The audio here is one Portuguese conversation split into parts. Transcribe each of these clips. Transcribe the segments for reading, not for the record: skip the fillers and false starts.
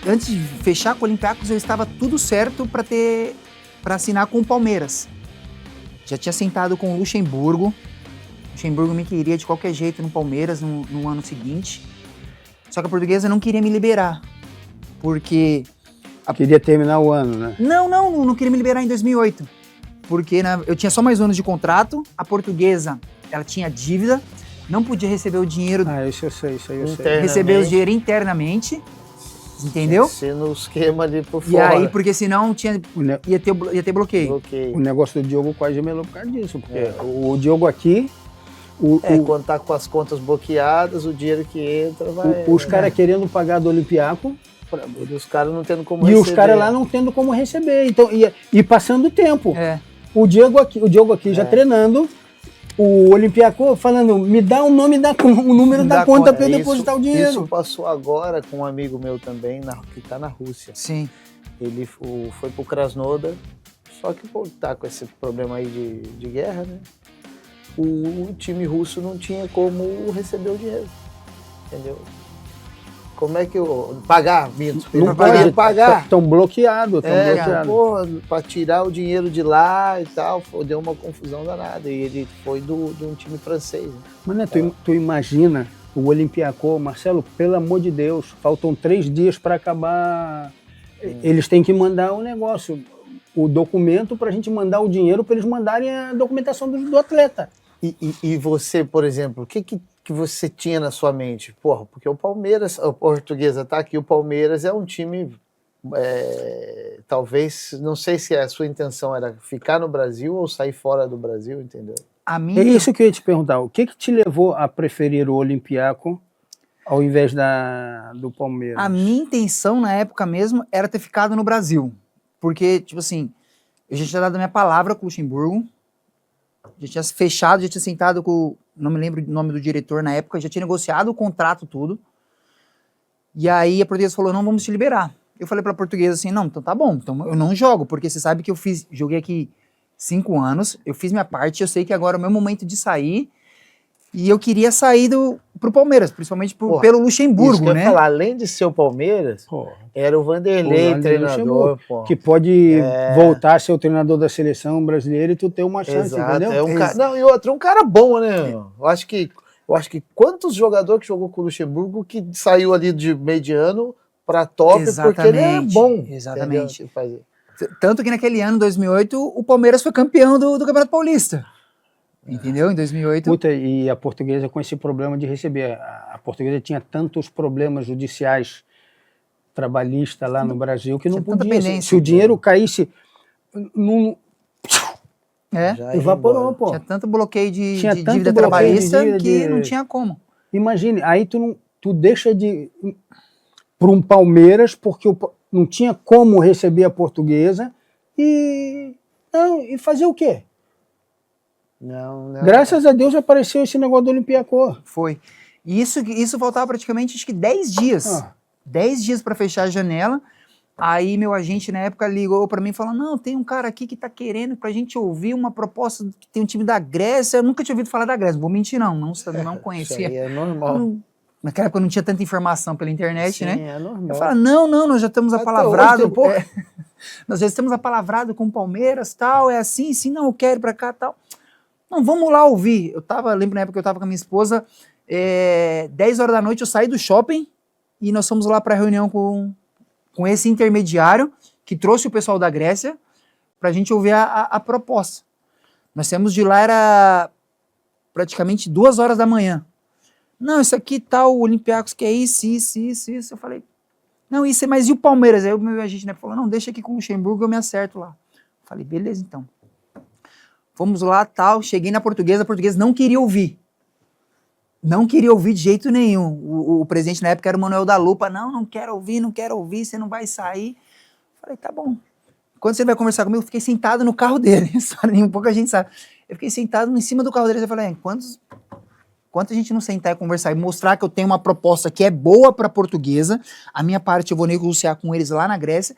antes de fechar com o Olympiacos, eu estava tudo certo para assinar com o Palmeiras. Já tinha sentado com o Luxemburgo. O Luxemburgo me queria de qualquer jeito no Palmeiras no ano seguinte. Só que a Portuguesa não queria me liberar. Porque... Queria terminar o ano, né? Não queria me liberar em 2008. Porque eu tinha só mais anos de contrato. A Portuguesa, ela tinha dívida. Não podia receber o dinheiro... Isso eu sei. Receber o dinheiro internamente. Entendeu? No esquema ali por fora. E aí, porque senão ia ter bloqueio. O negócio do Diogo quase gemelou por causa disso. Porque o Diogo aqui... Quando tá com as contas bloqueadas, o dinheiro que entra vai... Os caras querendo pagar do Olympiacos... E os caras não tendo como receber. E os caras lá não tendo como receber. Então, e passando o tempo. O Diogo aqui já treinando, o Olympiacos falando, me dá o número da conta para eu depositar o dinheiro. Isso passou agora com um amigo meu também, que tá na Rússia. Sim. Ele foi pro Krasnodar, só que tá com esse problema aí de guerra, né? O time russo não tinha como receber o dinheiro, entendeu? Como é que eu... Pagar, minto. Não pode pagar. Estão bloqueados. Para tirar o dinheiro de lá e tal, deu uma confusão danada. E ele foi de um time francês. Né? Mas né, tu imagina o Olympiacos, Marcelo, pelo amor de Deus, faltam 3 dias para acabar. Eles têm que mandar o negócio, o documento para a gente mandar o dinheiro para eles mandarem a documentação do atleta. E você, por exemplo, o que você tinha na sua mente? Porra, porque o Palmeiras, a Portuguesa tá aqui, o Palmeiras é um time, talvez, não sei se a sua intenção era ficar no Brasil ou sair fora do Brasil, entendeu? É isso que eu ia te perguntar, o que te levou a preferir o Olympiacos ao invés do Palmeiras? A minha intenção na época mesmo era ter ficado no Brasil, porque, tipo assim, eu já tinha dado a minha palavra com o Luxemburgo, já tinha fechado, já tinha sentado com... Não me lembro o nome do diretor na época, já tinha negociado o contrato, tudo. E aí a Portuguesa falou, não, vamos te liberar. Eu falei pra Portuguesa assim, não, então tá bom, então eu não jogo, porque você sabe que joguei aqui 5 anos, eu fiz minha parte, eu sei que agora é o meu momento de sair, e eu queria sair pro Palmeiras, principalmente pelo Luxemburgo, né? Falar, além de ser o Palmeiras, era o Vanderlei, treinador. Que pode voltar a ser o treinador da seleção brasileira e tu ter uma chance, entendeu? E outro, um cara bom, né? Eu acho que quantos jogadores que jogou com o Luxemburgo que saiu ali de mediano para top, porque ele é bom. Exatamente. Entendeu? Tanto que naquele ano, 2008, o Palmeiras foi campeão do Campeonato Paulista. Entendeu? Em 2008. E a Portuguesa com esse problema de receber. A Portuguesa tinha tantos problemas judiciais trabalhistas lá no Brasil que não podia. Se o dinheiro caísse, evaporou, pô. Tinha tanto bloqueio de dívida trabalhista que não tinha como. Imagine, aí tu deixa de... para um Palmeiras, porque não tinha como receber a Portuguesa e fazer o quê? Não. Graças a Deus apareceu esse negócio do Olympiacos. Foi. E isso faltava praticamente, acho que 10 dias. 10 dias para fechar a janela. Aí meu agente na época ligou para mim e falou, não, tem um cara aqui que tá querendo pra gente ouvir uma proposta que tem um time da Grécia. Eu nunca tinha ouvido falar da Grécia, não vou mentir não conhecia. Isso aí é normal. Naquela época não tinha tanta informação pela internet, né? É normal. Eu falei, não, nós já estamos apalavrado. Nós já estamos apalavrado com o Palmeiras, tal, é assim, sim, não, eu quero ir pra cá, tal. Não, vamos lá ouvir. Lembro na época que eu tava com a minha esposa, 10 horas da noite eu saí do shopping e nós fomos lá pra reunião com esse intermediário que trouxe o pessoal da Grécia pra gente ouvir a proposta. Nós saímos de lá, era praticamente 2 horas da manhã. Não, isso aqui tá, o Olympiacos que é isso. Eu falei, não, isso mas e o Palmeiras? Aí o meu agente falou, não, deixa aqui com o Luxemburgo, eu me acerto lá. Eu falei, beleza então. Fomos lá, tal, cheguei na Portuguesa, a Portuguesa não queria ouvir. Não queria ouvir de jeito nenhum. O presidente na época era o Manuel da Lupa, não quero ouvir, você não vai sair. Eu falei, tá bom. Quando você vai conversar comigo, eu fiquei sentado no carro dele, nem pouca gente sabe. Eu fiquei sentado em cima do carro dele, eu falei, enquanto a gente não sentar e conversar e mostrar que eu tenho uma proposta que é boa para a Portuguesa, a minha parte eu vou negociar com eles lá na Grécia,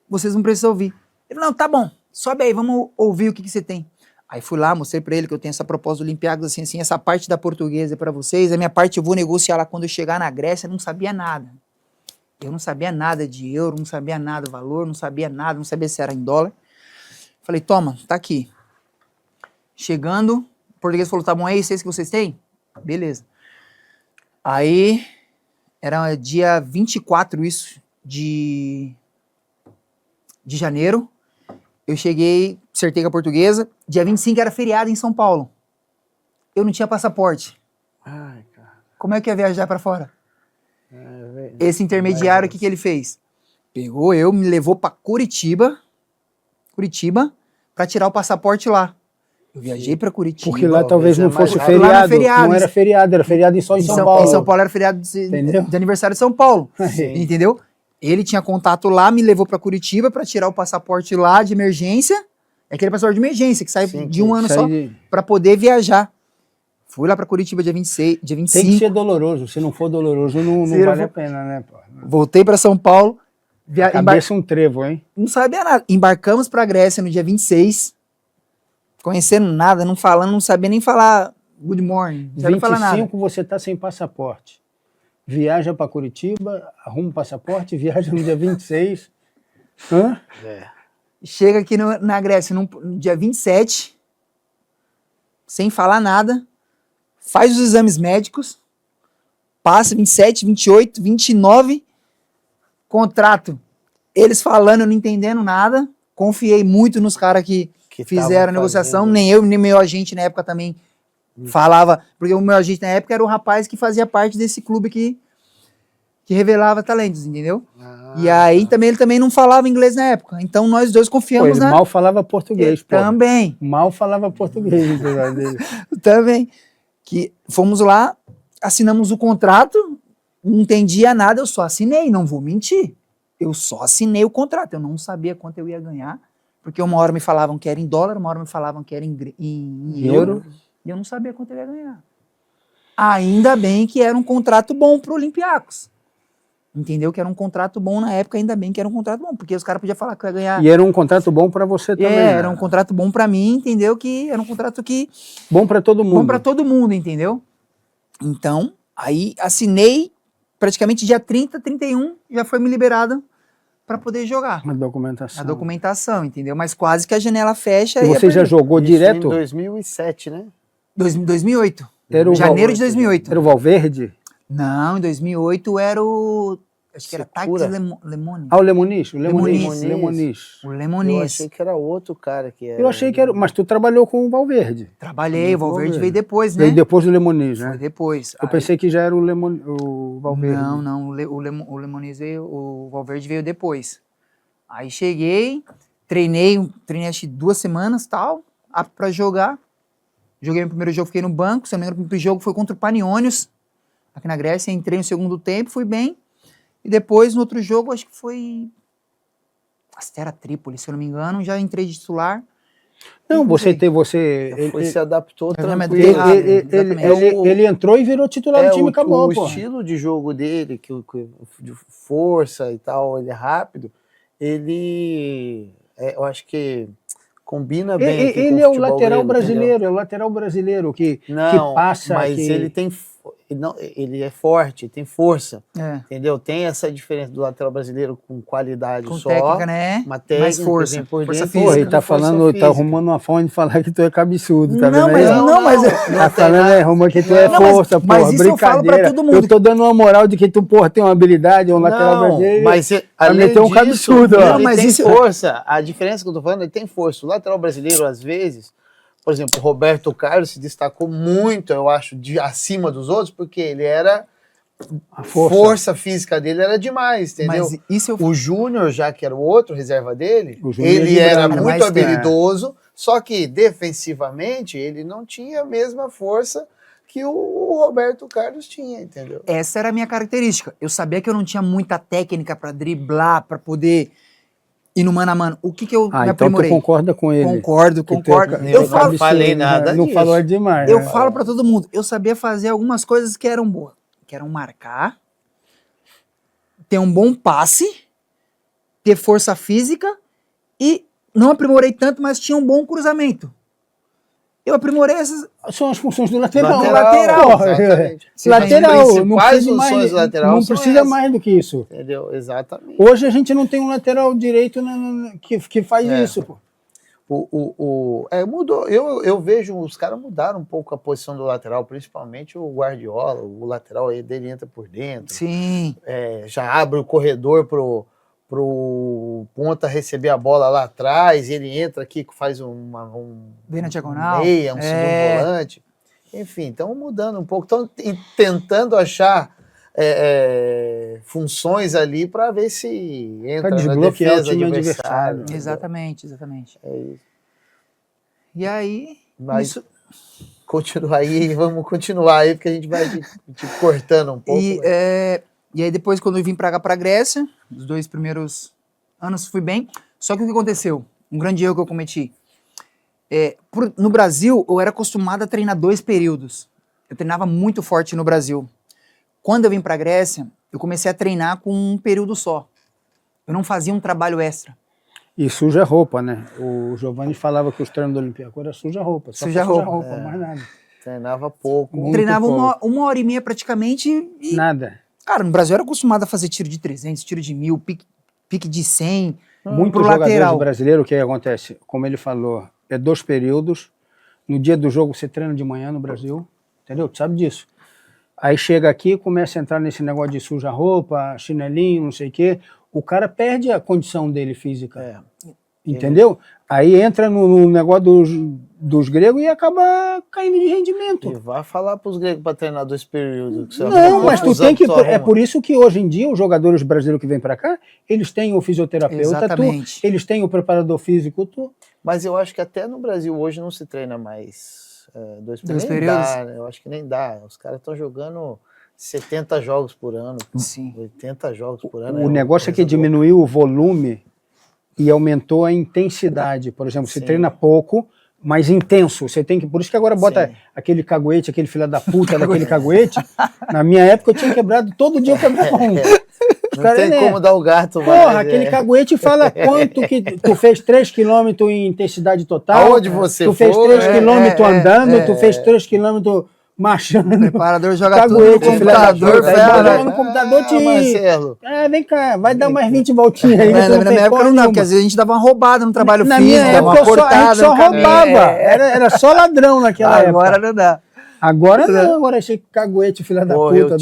vocês não precisam ouvir. Ele falou, não, tá bom, sobe aí, vamos ouvir o que você tem. Aí fui lá, mostrei para ele que eu tenho essa proposta do Olympiacos, assim, essa parte da Portuguesa é para vocês, a minha parte eu vou negociar lá quando eu chegar na Grécia, não sabia nada. Eu não sabia nada de euro, não sabia nada do valor, não sabia nada, não sabia se era em dólar. Falei, toma, tá aqui. Chegando, o português falou, tá bom, é isso que vocês têm? Beleza. Aí, era dia 24 isso, de janeiro. Eu cheguei, acertei com a portuguesa. Dia 25 era feriado em São Paulo. Eu não tinha passaporte. Ai, cara. Como é que ia viajar pra fora? Esse intermediário, o que ele fez? Pegou eu, me levou pra Curitiba, pra tirar o passaporte lá. Eu viajei pra Curitiba. Porque lá talvez não fosse Lá não é feriado. Não era feriado, era feriado só em São Paulo. Em São Paulo era feriado de aniversário de São Paulo. Entendeu? Ele tinha contato lá, me levou pra Curitiba pra tirar o passaporte lá de emergência. É aquele passaporte de emergência que sai de um ano só pra poder viajar. Fui lá pra Curitiba dia 26, dia 25. Tem que ser doloroso. Se não for doloroso, não vale a pena, né? Pô? Voltei pra São Paulo. Cabeça um trevo, hein? Não sabia nada. Embarcamos pra Grécia no dia 26. Conhecendo nada, não falando, não sabia nem falar good morning. Não sabia falar nada. 25 você tá sem passaporte. Viaja pra Curitiba, arruma o passaporte, viaja no dia 26. Hã? Chega aqui na Grécia no dia 27, sem falar nada, faz os exames médicos, passa 27, 28, 29, contrato. Eles falando, eu não entendendo nada, confiei muito nos caras que fizeram a negociação, nem eu, nem meu agente na época também falava, porque o meu agente na época era o rapaz que fazia parte desse clube que revelava talentos, entendeu? E aí ele também não falava inglês na época, então nós dois confiamos ele mal falava português, pô. Também. Mal falava português, dele. Também. Que fomos lá, assinamos o contrato, não entendia nada, eu só assinei, não vou mentir. Eu só assinei o contrato, eu não sabia quanto eu ia ganhar, porque uma hora me falavam que era em dólar, uma hora me falavam que era em euro, e eu não sabia quanto eu ia ganhar. Ainda bem que era um contrato bom pro Olympiacos. Entendeu? Que era um contrato bom na época, ainda bem que era um contrato bom, porque os caras podiam falar que eu ia ganhar. E era um contrato bom para você também. Era um contrato bom para mim, entendeu? Que era um contrato que... Bom para todo mundo. Bom para todo mundo, entendeu? Então, aí assinei, praticamente dia 30, 31, já foi me liberado para poder jogar. A documentação. A documentação, entendeu? Mas quase que a janela fecha. E você já jogou direto? Em 2007, né? 2008. Janeiro de 2008. Era o Valverde? Não, em 2008 era o... Acho que era Takis Lemoni. Ah, o Lemoniz? O Lemoniz. O Lemoniz. Eu achei que era outro cara que era. Eu achei que era... Mas tu trabalhou com o Valverde. Trabalhei, o Valverde veio depois, né? Veio depois do Lemoniz, né? Foi depois. Eu pensei que já era o Valverde. Não, o Lemoniz veio, o Valverde veio depois. Aí cheguei, treinei acho que 2 semanas, tal, apto pra jogar. Joguei meu primeiro jogo, fiquei no banco, se eu não me engano, o primeiro jogo foi contra o Panionios, aqui na Grécia, entrei no segundo tempo, fui bem. E depois, no outro jogo, acho que foi Astera Trípoli, se eu não me engano, já entrei de titular. Não, se adaptou tranquilo. Ele entrou e virou titular do time e acabou, o estilo de jogo dele, de força e tal, ele é rápido, eu acho que combina bem aqui ele é o lateral brasileiro, entendeu? É o lateral brasileiro que passa. Mas ele é forte, tem força, entendeu? Tem essa diferença do lateral brasileiro com qualidade com só. Técnica, né? Uma técnica, mais força física. Ele tá falando, tá arrumando uma forma de falar que tu é cabeçudo, tá não, vendo? Mas tá falando, Roma, que tu é força, mas isso brincadeira. Eu falo pra todo mundo. Eu tô dando uma moral de que tu, tem uma habilidade, um lateral brasileiro. Mas além disso, um cabeçudo, ó. Mas ele tem força. A diferença que eu tô falando, ele tem força. O lateral brasileiro, às vezes, por exemplo, o Roberto Carlos se destacou muito, eu acho, acima dos outros, porque ele era... A força física dele era demais, entendeu? Mas o Júnior, já que era o outro reserva dele, ele era muito habilidoso, só que defensivamente ele não tinha a mesma força que o Roberto Carlos tinha, entendeu? Essa era a minha característica. Eu sabia que eu não tinha muita técnica para driblar, para poder... E no mano a mano, o que eu me aprimorei? Então tu concorda com ele? Concordo. Eu não falei nada disso. Não falou demais. Eu falo pra todo mundo, eu sabia fazer algumas coisas que eram boas. Que eram marcar, ter um bom passe, ter força física e não aprimorei tanto, mas tinha um bom cruzamento. Eu aprimorei essas... São as funções do lateral. Lateral, Porra, exatamente. lateral, As não principais precisa funções mais, do lateral não são precisa essas. mais do que isso. Entendeu? Exatamente. Hoje a gente não tem um lateral direito que faz isso, pô. Mudou. Eu vejo, os caras mudaram um pouco a posição do lateral, principalmente o Guardiola, o lateral aí dele entra por dentro. Sim. Já abre o corredor pro ponta receber a bola lá atrás, e ele entra aqui, faz Vem na diagonal. meia, segundo volante. Enfim, estão mudando um pouco, estão tentando achar funções ali para ver se entra na defesa adversária. Exatamente. É isso. E aí... Mas isso... continua aí, vamos continuar aí, porque a gente vai te cortando um pouco. E aí depois, quando eu vim pra cá, pra Grécia, os 2 primeiros anos fui bem. Só que o que aconteceu? Um grande erro que eu cometi. No Brasil, eu era acostumado a treinar 2 períodos. Eu treinava muito forte no Brasil. Quando eu vim pra Grécia, eu comecei a treinar com um período só. Eu não fazia um trabalho extra. E suja roupa, né? O Giovanni falava que os treinos do Olympiacos era suja roupa. Suja roupa, mais nada. Treinava pouco. Treinava pouco. uma hora e meia praticamente e... Nada. Cara, no Brasil eu era acostumado a fazer tiro de 300, tiro de 1000, pique de 100, Muitos jogadores brasileiros, o que acontece? Como ele falou, 2 períodos. No dia do jogo você treina de manhã no Brasil, entendeu? Tu sabe disso. Aí chega aqui, começa a entrar nesse negócio de suja roupa, chinelinho, não sei o quê. O cara perde a condição dele física. Entendeu? Aí entra no negócio dos gregos e acaba caindo de rendimento. E vai falar para os gregos para treinar 2 períodos. Não, mas tu tem que... É por isso que hoje em dia os jogadores brasileiros que vêm para cá, eles têm o fisioterapeuta, eles têm o preparador físico. Mas eu acho que até no Brasil hoje não se treina mais 2 períodos. Dá, né? Eu acho que nem dá. Os caras estão jogando 70 jogos por ano, Sim. 80 jogos por ano. O negócio é que diminuiu o volume e aumentou a intensidade. Por exemplo, você treina pouco, mas intenso. Você tem que, por isso que agora bota aquele caguete, aquele filho da puta daquele caguete. Na minha época eu tinha quebrado, todo dia eu quebrava um. Não tem como dar o gato. Porra, aquele caguete fala quanto que tu fez 3 km em intensidade total. Aonde você tu fez 3 km andando, tu fez 3 km marchando. O preparador joga tudo no computador. Joga no computador, Marcelo. Vem cá, vai dar mais 20 voltinhas aí. Na minha época não, porque às vezes a gente dava uma roubada no trabalho físico, minha época uma cortada. A gente só roubava, era só ladrão naquela época. Agora não dá. Agora não, agora achei caguete, filha da puta.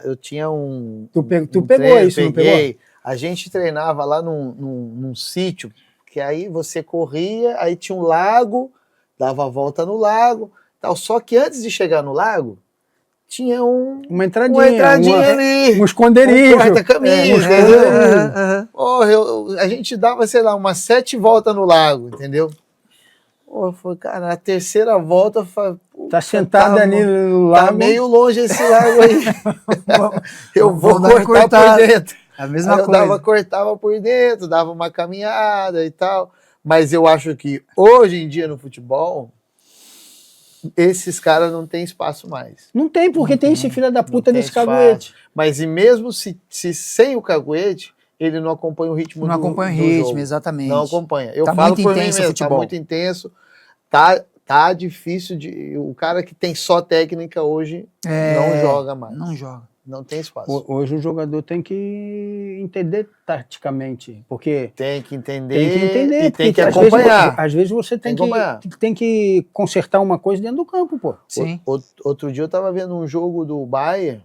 Eu tinha um... Tu pegou isso, não pegou? A gente treinava lá num sítio, que aí você corria, aí tinha um lago, dava a volta no lago, tal. Só que antes de chegar no lago, tinha uma entradinha ali. Um esconderijo. Um quarta-caminho, entendeu? Porra, a gente dava, sei lá, umas 7 voltas no lago, entendeu? Foi, cara, a terceira volta... Tá sentado ali no lago. Tá meio longe esse lago aí. Eu vou cortar por dentro. A mesma coisa. Cortava por dentro, dava uma caminhada e tal. Mas eu acho que hoje em dia no futebol, esses caras não tem espaço mais. Não tem, porque tem esse filho da puta desse caguete. Mas e mesmo se sem o caguete, ele não acompanha o ritmo do jogo. Não acompanha o ritmo, exatamente. Não acompanha. Eu falo por mim mesmo, tá muito intenso. Tá difícil o cara que tem só técnica hoje não joga mais. Não joga. Não tem espaço. Hoje o jogador tem que entender taticamente, porque... Tem que entender e tem que acompanhar. Às vezes você tem que consertar uma coisa dentro do campo, pô. Sim. Outro dia eu tava vendo um jogo do Bayern,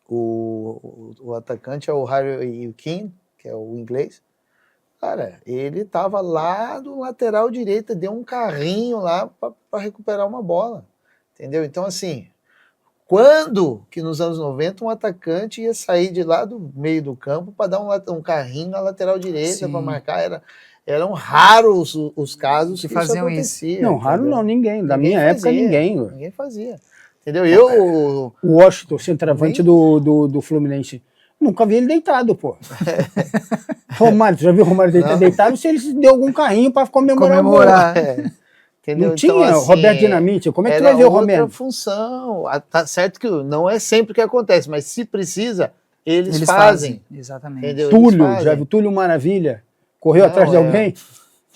o atacante é o Harry Kane, que é o inglês. Cara, ele tava lá do lateral direito, deu um carrinho lá para recuperar uma bola, entendeu? Então, assim, quando que nos anos 90 um atacante ia sair de lá do meio do campo para dar um carrinho na lateral direita para marcar? Eram raros os casos que faziam isso acontecia. Não, raro não, ninguém. Da minha época, ninguém. Ninguém fazia. Entendeu? O Washington, centroavante do Fluminense, nunca vi ele deitado, pô. Romário, já viu o Romário deitado? Se ele deu algum carrinho para comemorar. Entendeu? Não tinha, então, assim, Roberto Dinamite. Como é que tu vai ver o Romero? Outra função. Tá certo que não é sempre que acontece, mas se precisa, eles fazem. Exatamente. Entendeu? Túlio, já viu? Túlio Maravilha. Correu atrás de alguém?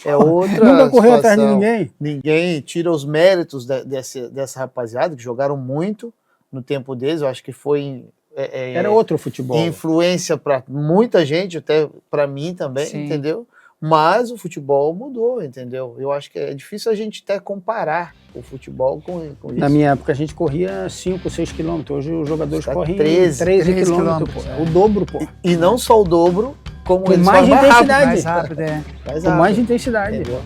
É outra Nunca correu atrás de situação. ninguém. Ninguém tira os méritos dessa rapaziada que jogaram muito no tempo deles. Eu acho que foi Era outro futebol. influência para muita gente, até para mim também, Sim. entendeu? Mas o futebol mudou, entendeu? Eu acho que é difícil a gente até comparar o futebol com isso. Na minha época a gente corria 5, 6 quilômetros. Hoje os jogadores Tá correm 13 quilômetros, pô. quilômetros, O dobro, pô. E não só o dobro, como Com eles mais fazem intensidade. Mais rápido, é. mais Com rápido, mais intensidade. entendeu?